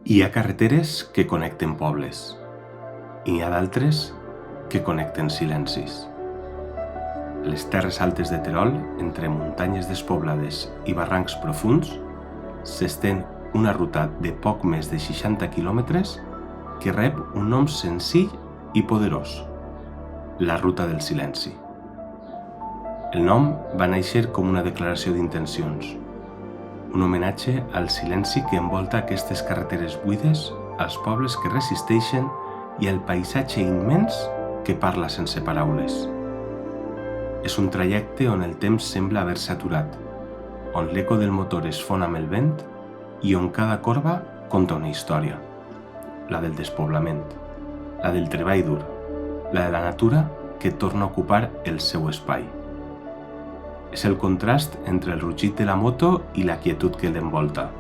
Hi ha carreteres que connecten pobles i n'hi ha d'altres que connecten silencis. A les terres altes de Terol, entre muntanyes despoblades i barrancs profunds, s'estén una ruta de poc més de 60 quilòmetres que rep un nom senzill i poderós: la Ruta del Silenci. El nom va néixer com una declaració d'intencions, un homenatge al silenci que envolta aquestes carreteres buides, als pobles que resisteixen i al paisatge immens que parla sense paraules. És un trajecte on el temps sembla haver-se aturat, on l'eco del motor es fon amb el vent i on cada corba conta una història. La del despoblament, la del treball dur, la de la natura que torna a ocupar el seu espai. És el contrast entre el rugit de la moto i la quietud que l'envolta.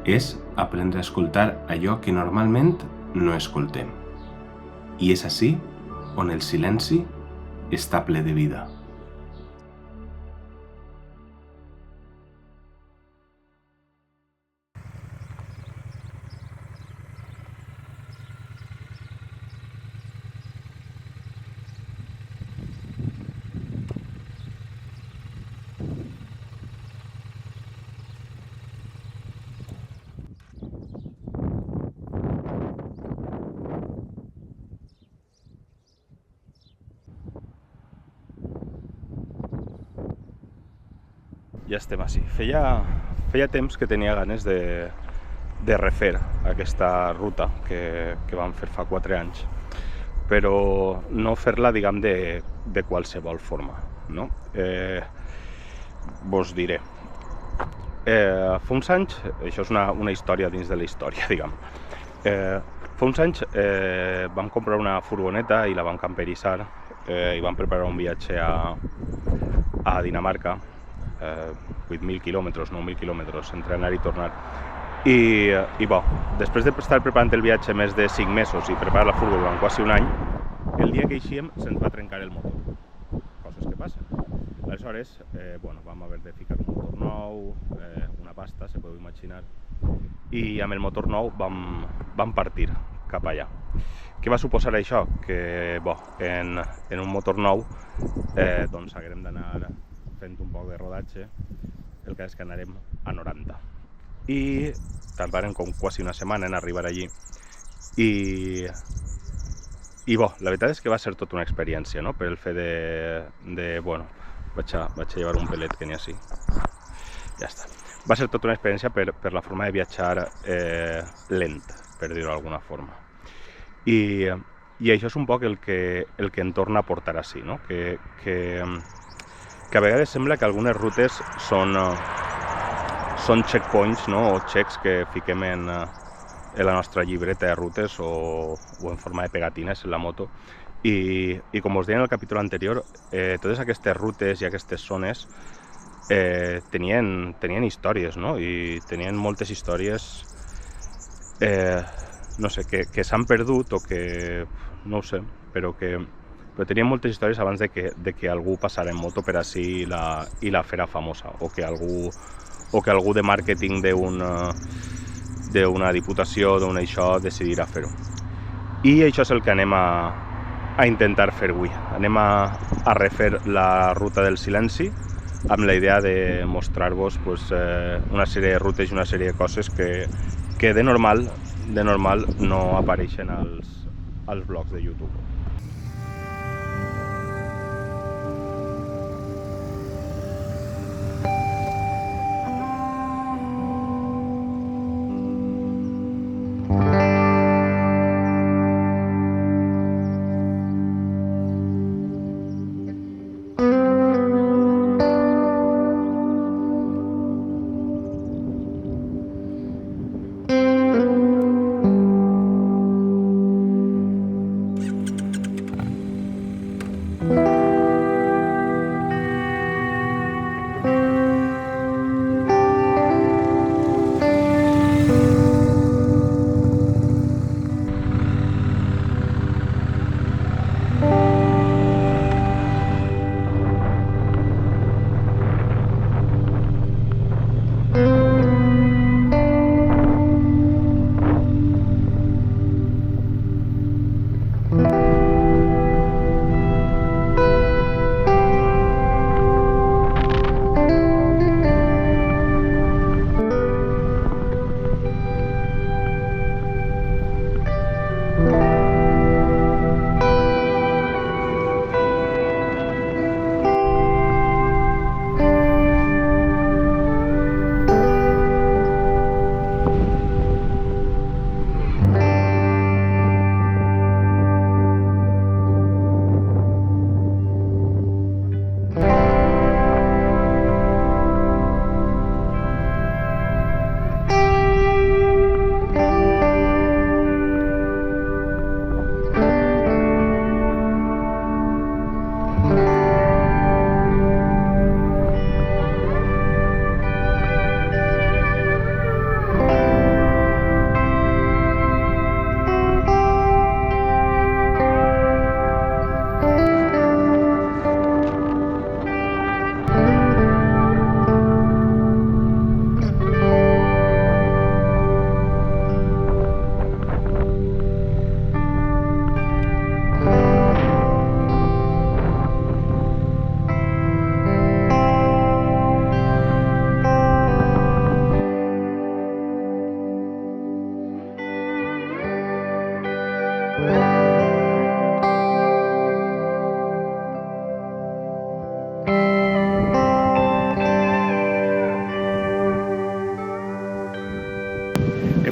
És aprendre a escoltar allò que normalment no escoltem. I és ací on el silenci està ple de vida. Ja estem així. Feia temps que tenia ganes de refer aquesta ruta que vam fer fa 4 anys, però no fer-la, diguem, de qualsevol forma, no? Vos diré. Fa uns anys, això és una història dins de la història, diguem. Fa uns anys vam comprar una furgoneta i la vam camperitzar i vam preparar un viatge a Dinamarca, 8.000 quilòmetres, 9.000 quilòmetres, entre anar i tornar. I després d'estar preparant el viatge més de 5 mesos i preparar la furgo durant quasi un any, el dia que eixíem se'ns va trencar el motor. Coses que passen. Aleshores, vam haver de ficar un motor nou, una pasta, se podeu imaginar, i amb el motor nou vam partir cap allà. Què va suposar això? Que en un motor nou doncs haguem d'anar fent un poc de rodatge, el cas és que anarem a 90. I tardarem com quasi una setmana en arribar allí. I la veritat és que va ser tota una experiència, no? Per el fet vaig a llevar un pelet que n'hi ha així. Ja està. Va ser tota una experiència per la forma de viatjar lent, per dir-ho d'alguna forma. I això és un poc el que em torna a portar així, no? Que a vegades sembla que algunes rutes són checkpoints, no? O checks que fiquem en la nostra llibreta de rutes o en forma de pegatines en la moto. I com us deia en el capítol anterior, totes aquestes rutes i aquestes zones tenien històries, no? I tenien moltes històries no sé, que s'han perdut o que, no ho sé, però tenien moltes històries abans de que algú passara en moto per ací i la fera famosa, o que algú de màrqueting d'una diputació, d'un això, decidirà fer-ho. I això és el que anem a intentar fer avui. Anem a refer la Ruta del Silenci amb la idea de mostrar-vos una sèrie de rutes i una sèrie de coses que de normal no apareixen als blogs de YouTube.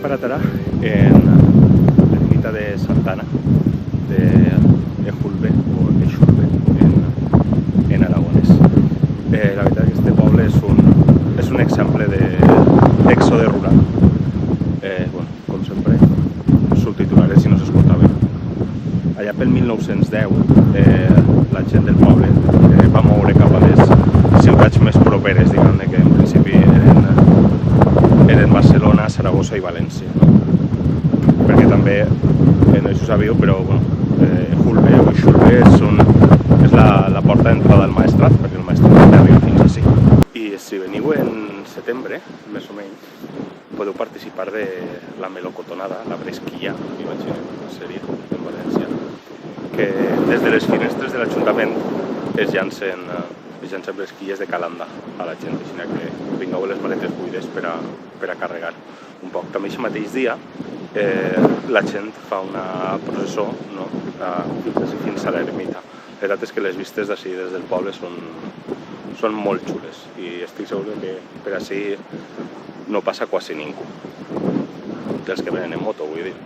parat ara en l'ermita de Santana, de Ejulve o Ejulve en aragonès. La veritat que este poble és un exemple d'èxode rural. Bueno, com sempre, subtitularé si no s'escolta bé. Allà pel 1910 la gent del poble va moure cap a les ciutats més properes, diguem-ne, que en principi eren Barcelona, Saragossa i València, no? Perquè també, no sé si ho sabíeu, però Ejulve o Ejulve és la porta d'entrada al Maestrazgo, perquè el Maestrazgo arriba fins ací. I si veniu en setembre, més o menys, podeu participar de la melocotonada, la bresquilla, imaginem, seria en València, que des de les finestres de l'Ajuntament es llancen bresquilles de calanda a la gent, així que vingueu les maletes buides per a carregar un poc. També aquest mateix dia la gent fa una processó, no? fins a l'ermita. La veritat és que les vistes d'ací des del poble són molt xules i estic segur que per ací no passa quasi ningú, dels que venen en moto, vull dir.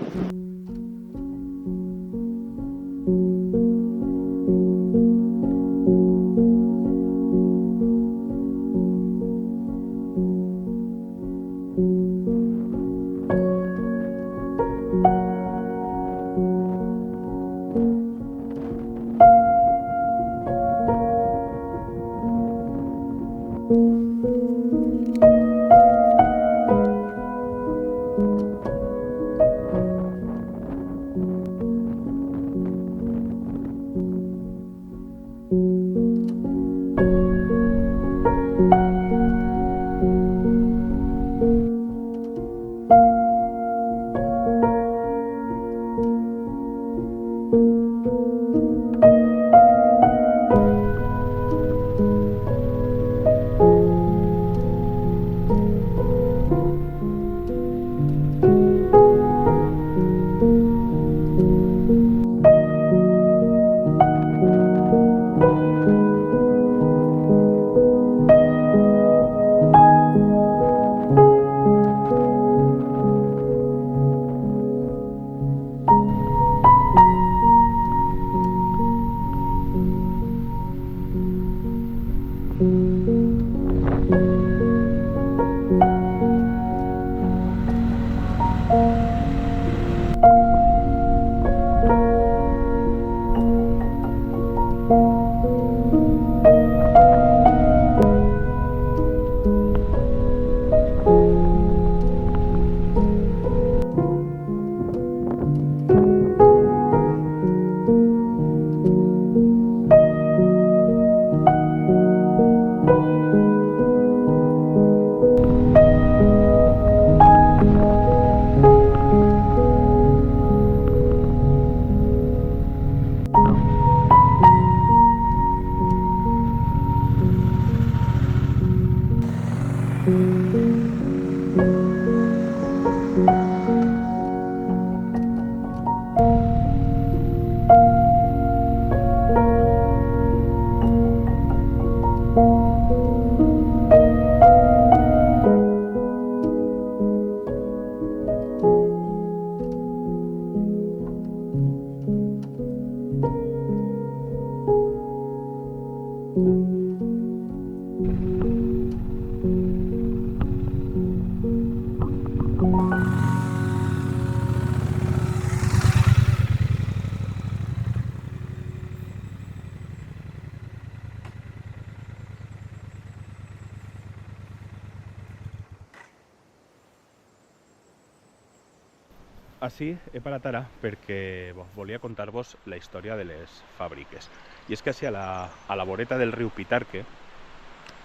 Així he parat ara perquè volia contar-vos la història de les fàbriques. I és que així a la voreta del riu Pitarque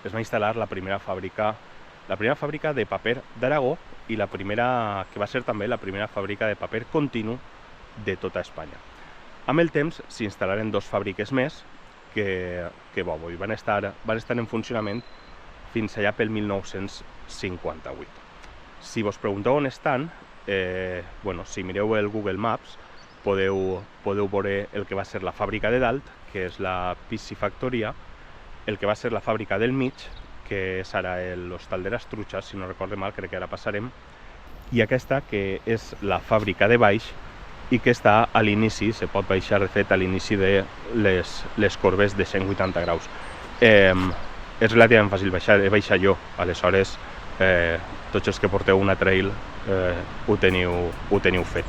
es va instal·lar la primera fàbrica de paper d'Aragó i la primera, que va ser també la primera fàbrica de paper continu de tota Espanya. Amb el temps s'hi instal·laren dos fàbriques més que van estar en funcionament fins allà pel 1958. Si vos pregunteu on estan, si mireu el Google Maps podeu veure el que va ser la fàbrica de dalt, que és la piscifactoria, el que va ser la fàbrica del mig, que és ara l'hostal de les Truches, si no recorde mal, crec que ara passarem, i aquesta que és la fàbrica de baix i que està a l'inici, se pot baixar de fet a l'inici de les corbes de 180 graus. És relativament fàcil baixar, he baixat jo, aleshores tots els que porteu una trail ho teniu fet.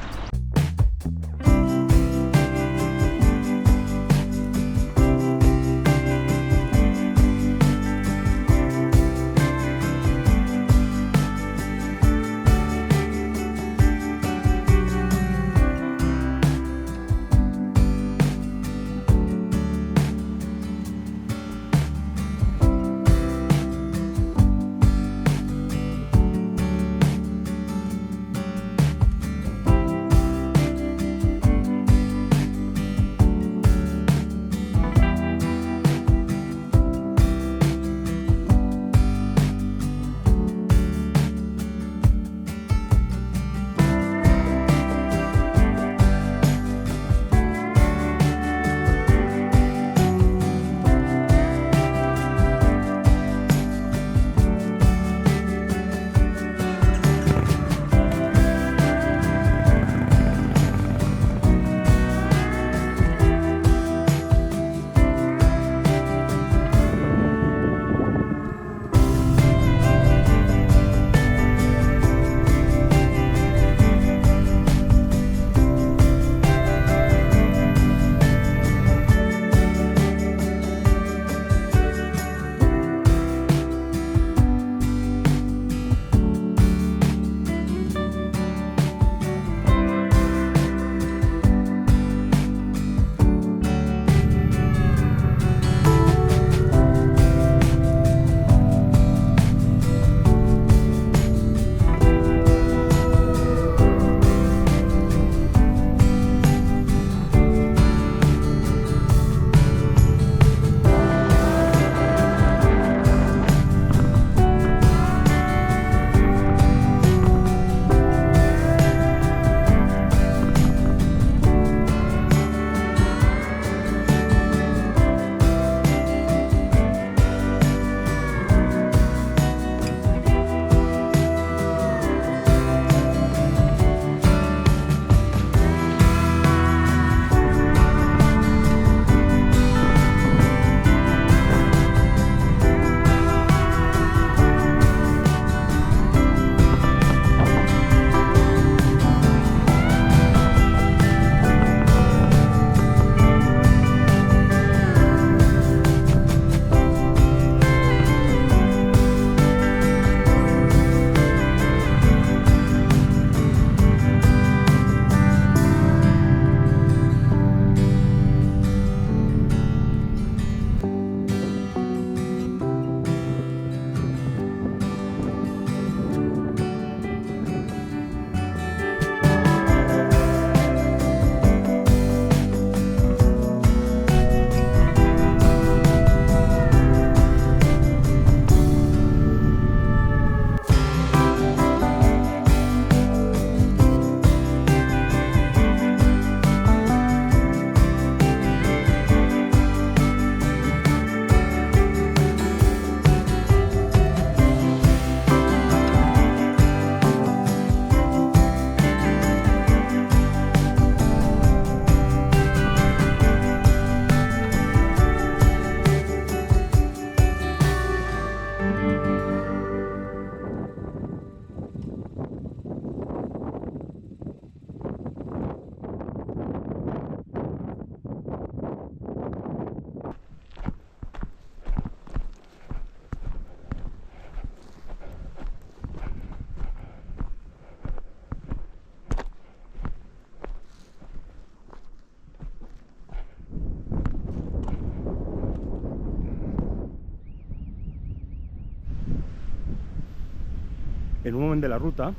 En un moment de la ruta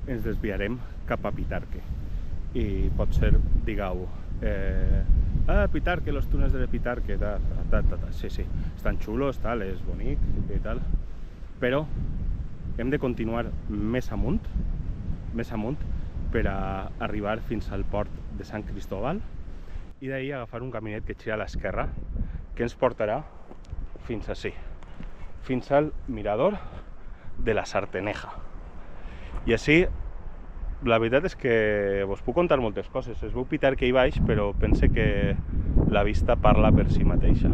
ens desviarem cap a Pitarque i potser digueu Pitarque, los túnels de Pitarque, sí, estan xulos, tal, és bonic i tal, però hem de continuar més amunt per a arribar fins al port de Sant Cristóbal i d'ahir agafar un caminet que gira a l'esquerra que ens portarà fins ací, fins al mirador de la Sarteneja. I així la veritat és que vos puc contar moltes coses. Es veu pitar que hi baix, però pense que la vista parla per si mateixa.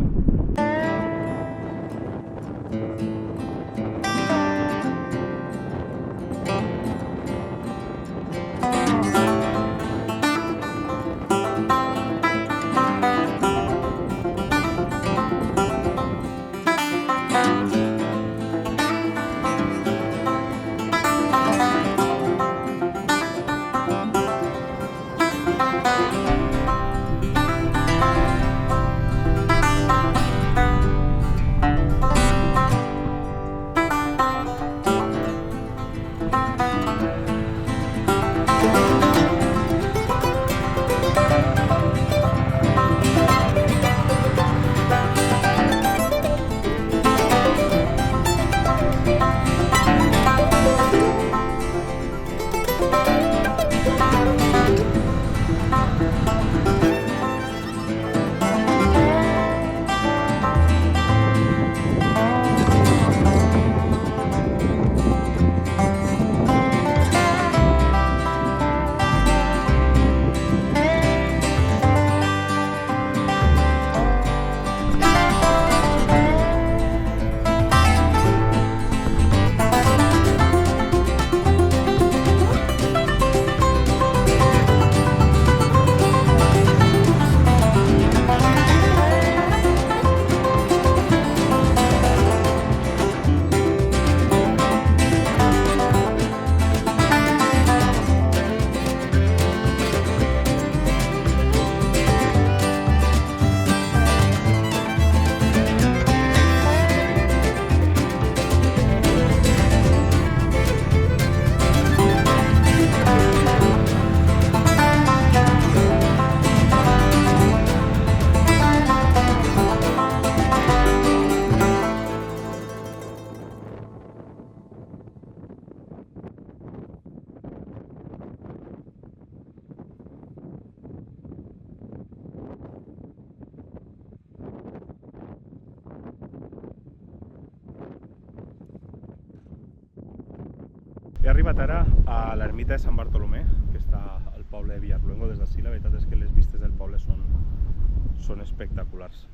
He arribat ara a l'ermita de Sant Bartolomé, que està al poble de Villarluengo. Des d'ací la veritat és que les vistes del poble són espectaculars.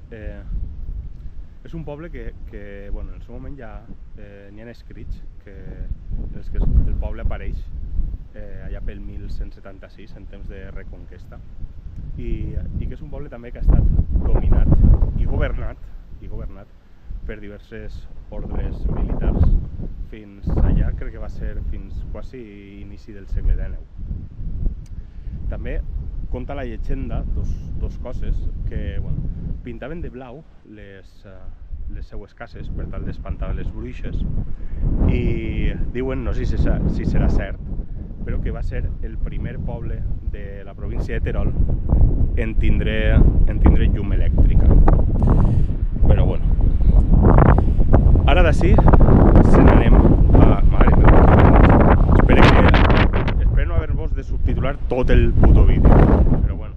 És un poble que bueno, en el seu moment ja n'hi ha escrits en els que el poble apareix allà pel 1176, en temps de Reconquesta, i que és un poble també que ha estat dominat i governat per diverses ordres militars fins allà, crec que va ser fins quasi inici del segle XIX. També conta la llegenda dos coses, que bueno, pintaven de blau les seues cases per tal d'espantar les bruixes, i diuen, no sé si serà cert, però que va ser el primer poble de la província de Terol en tindre llum elèctrica. Però bueno, ara d'ací se n'anem a... Mare meva, espero no haver-vos de subtitular tot el puto vídeo, però bueno.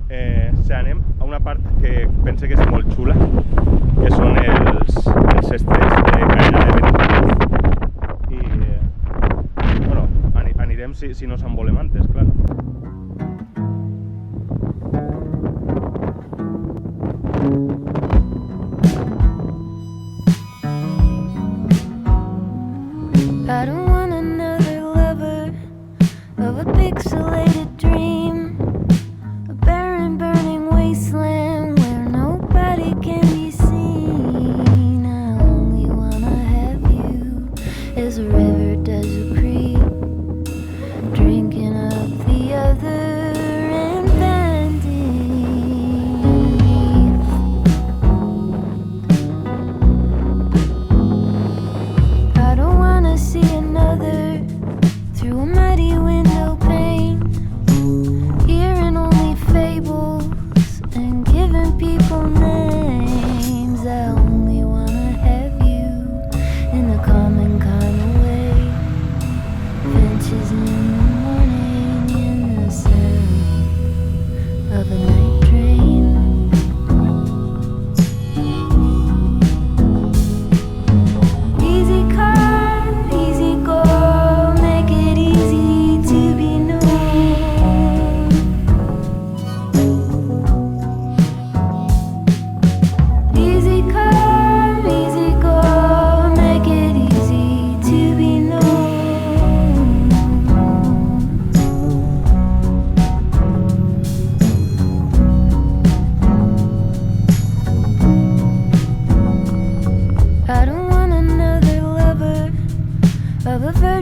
Se n'anem a una part que pense que és molt xula, que són els estrets de Caera de Benítez, i bueno, anirem si no s'envolem antes, clar. I don't want another lover of a pixelated dream, a barren, burning wasteland where nobody can be seen. I only wanna have you as a river does a creek, drinking up the other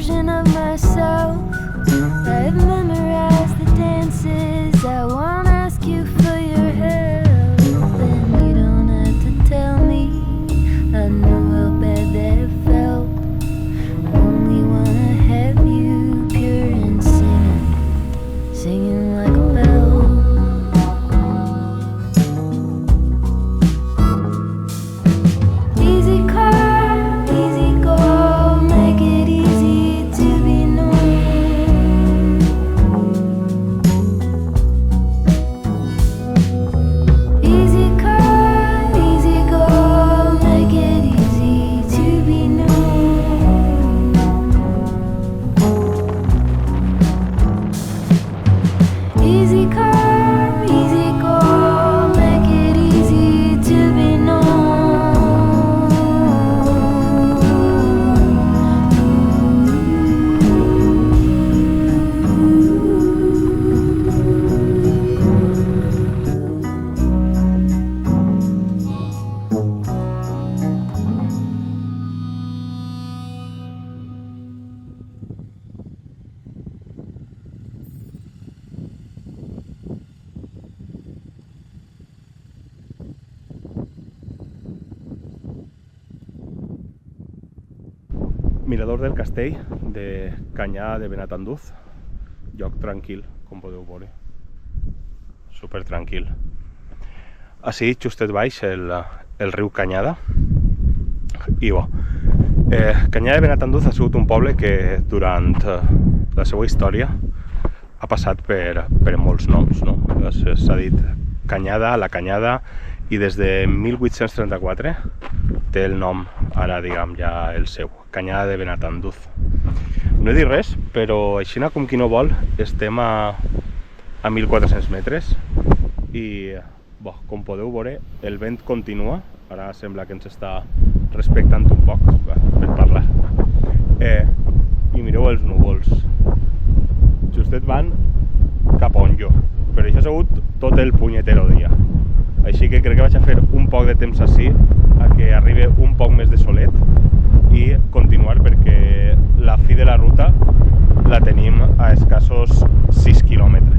version of myself. I've memorized the dances. I won't ask you for your help, and you don't have to tell me. I know how bad that felt. Only wanna have you pure and singing like a bell. Easy come, easy go, make it easy to be known. Easy come, easy go, make it easy to be known. Easy come, easy go, make it easy to be known. Mirador del castell de Canyada de Benatanduz, lloc tranquil, com podeu veure, super tranquil. Així, justet baix, el riu Canyada. I bo, Canyada de Benatanduz ha sigut un poble que durant la seva història ha passat per molts noms, no? S'ha dit Canyada, la Canyada, i des de 1834 té el nom, ara diguem ja el seu, Canyada de Benatanduz. No he dit res, però així com qui no vol, estem a 1.400 metres i, bo, com podeu veure, el vent continua. Ara sembla que ens està respectant un poc per parlar. I mireu els núvols. Justet van cap on jo, però això ha sigut tot el punyetero dia. Així que crec que vaig a fer un poc de temps així, a que arribi un poc més de solet i continuar, perquè la fi de la ruta la tenim a escassos 6 quilòmetres.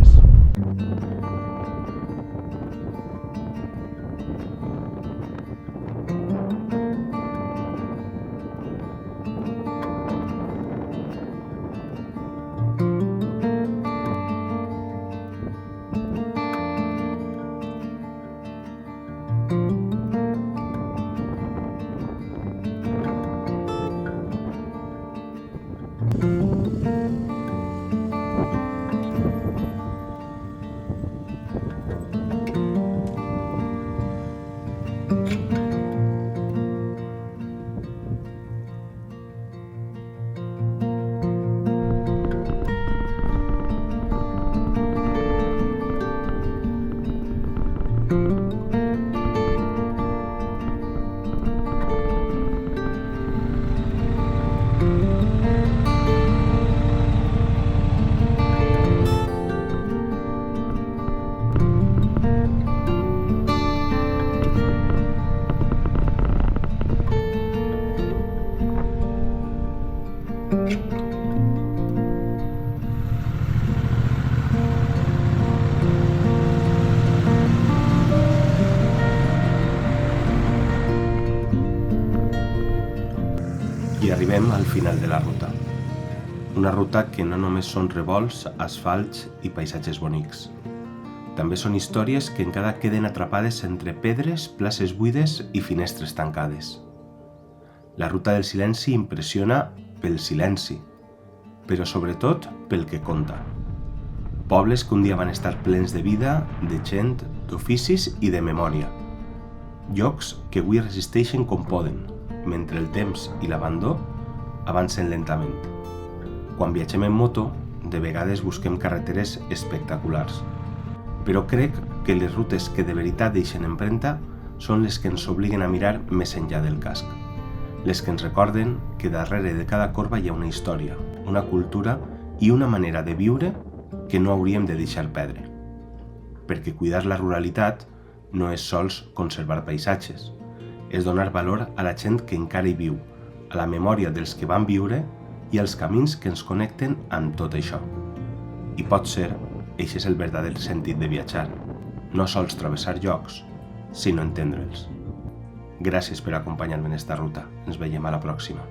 I arribem al final de la ruta. Una ruta que no només són revolts, asfalts i paisatges bonics. També són històries que encara queden atrapades entre pedres, places buides i finestres tancades. La ruta del silenci impressiona pel silenci, però sobretot pel que conta. Pobles que un dia van estar plens de vida, de gent, d'oficis i de memòria. Llocs que avui resisteixen com poden, mentre el temps i l'abandó avancen lentament. Quan viatgem en moto, de vegades busquem carreteres espectaculars, però crec que les rutes que de veritat deixen empremta són les que ens obliguen a mirar més enllà del casc, les que ens recorden que darrere de cada corba hi ha una història, una cultura i una manera de viure que no hauríem de deixar perdre. Perquè cuidar la ruralitat no és sols conservar paisatges, és donar valor a la gent que encara hi viu, a la memòria dels que van viure i els camins que ens connecten amb tot això. I potser, eixe és el verdader sentit de viatjar, no sols travessar llocs, sinó entendre'ls. Gràcies per acompanyar-me en esta ruta. Ens veiem a la pròxima.